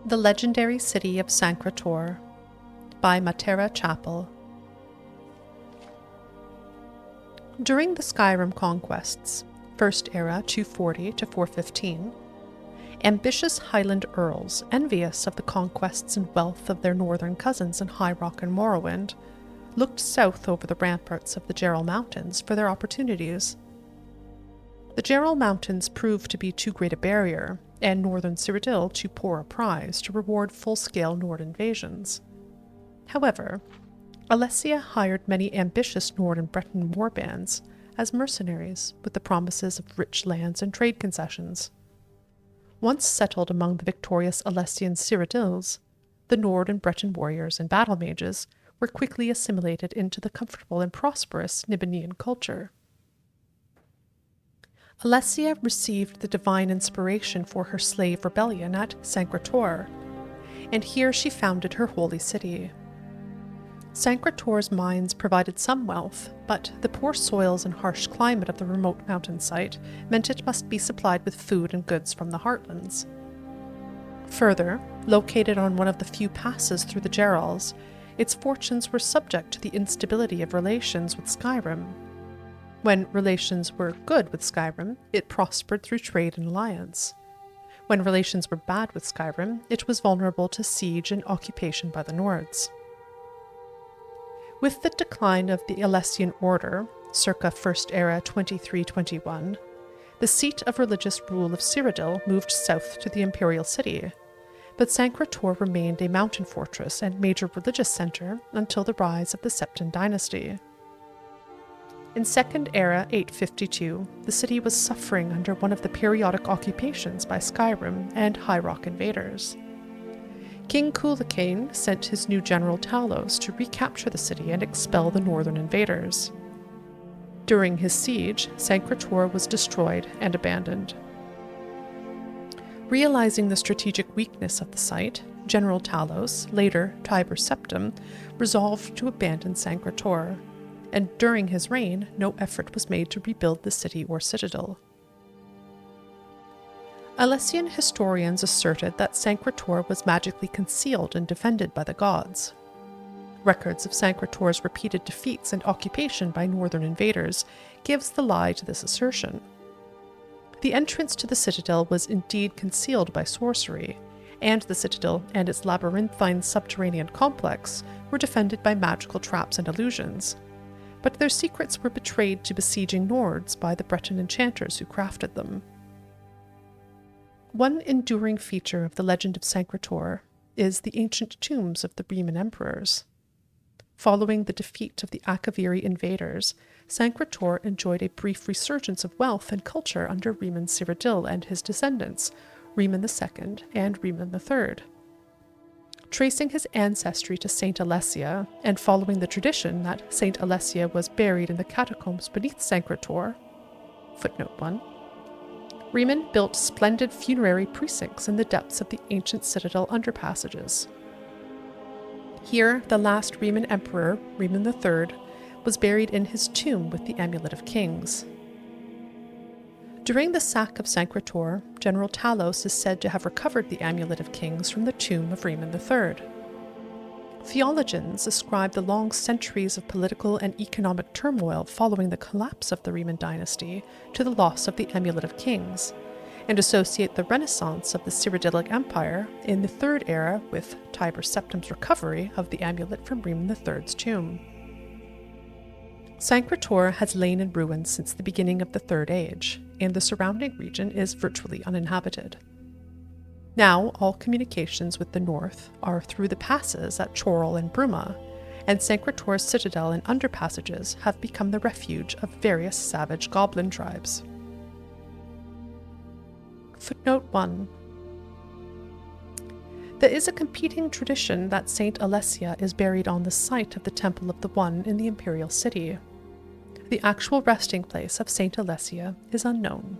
The Legendary City of Sancre Tor by Matera Chapel. During the Skyrim conquests, First Era 240 to 415, ambitious Highland earls, envious of the conquests and wealth of their northern cousins in High Rock and Morrowind, looked south over the ramparts of the Jarl Mountains for their opportunities. The Jarl Mountains proved to be too great a barrier, and northern Cyrodiil too poor a prize to reward full-scale Nord invasions. However, Alessia hired many ambitious Nord and Breton warbands as mercenaries with the promises of rich lands and trade concessions. Once settled among the victorious Alessian Cyrodiils, the Nord and Breton warriors and battle mages were quickly assimilated into the comfortable and prosperous Nibelungian culture. Alessia received the divine inspiration for her slave rebellion at Sancre Tor, and here she founded her holy city. Sancre Tor's mines provided some wealth, but the poor soils and harsh climate of the remote mountain site meant it must be supplied with food and goods from the heartlands. Further, located on one of the few passes through the Jarls, its fortunes were subject to the instability of relations with Skyrim. When relations were good with Skyrim, it prospered through trade and alliance. When relations were bad with Skyrim, it was vulnerable to siege and occupation by the Nords. With the decline of the Alessian Order, circa First Era 2321, the seat of religious rule of Cyrodiil moved south to the Imperial city, but Sancre Tor remained a mountain fortress and major religious center until the rise of the Septon dynasty. In Second Era 852, the city was suffering under one of the periodic occupations by Skyrim and High Rock invaders. King Cuchulainn sent his new general Talos to recapture the city and expel the northern invaders. During his siege, Sancre Tor was destroyed and abandoned. Realizing the strategic weakness of the site, General Talos, later Tiber Septim, resolved to abandon Sancre Tor, and during his reign, no effort was made to rebuild the city or citadel. Alessian historians asserted that Sancre Tor was magically concealed and defended by the gods. Records of Sancre Tor's repeated defeats and occupation by northern invaders gives the lie to this assertion. The entrance to the citadel was indeed concealed by sorcery, and the citadel and its labyrinthine subterranean complex were defended by magical traps and illusions, but their secrets were betrayed to besieging Nords by the Breton enchanters who crafted them. One enduring feature of the legend of Sancre Tor is the ancient tombs of the Riemann emperors. Following the defeat of the Akaviri invaders, Sancre Tor enjoyed a brief resurgence of wealth and culture under Riemann Cyrodiil and his descendants, Riemann II and Riemann III. Tracing his ancestry to Saint Alessia, and following the tradition that Saint Alessia was buried in the catacombs beneath Sancre Tor, footnote 1, Riemann built splendid funerary precincts in the depths of the ancient citadel underpassages. Here, the last Riemann emperor, Riemann III, was buried in his tomb with the Amulet of Kings. During the sack of Sancre Tor, General Talos is said to have recovered the Amulet of Kings from the tomb of Riemann III. Theologians ascribe the long centuries of political and economic turmoil following the collapse of the Riemann dynasty to the loss of the Amulet of Kings, and associate the renaissance of the Cyrodiilic Empire in the Third Era with Tiber Septim's recovery of the amulet from Riemann III's tomb. Sancre Tor has lain in ruins since the beginning of the Third Age, and the surrounding region is virtually uninhabited. Now, all communications with the north are through the passes at Chorrol and Bruma, and Sancre Tor's citadel and underpassages have become the refuge of various savage goblin tribes. Footnote 1. There is a competing tradition that Saint Alessia is buried on the site of the Temple of the One in the Imperial city. The actual resting place of Saint Alessia is unknown.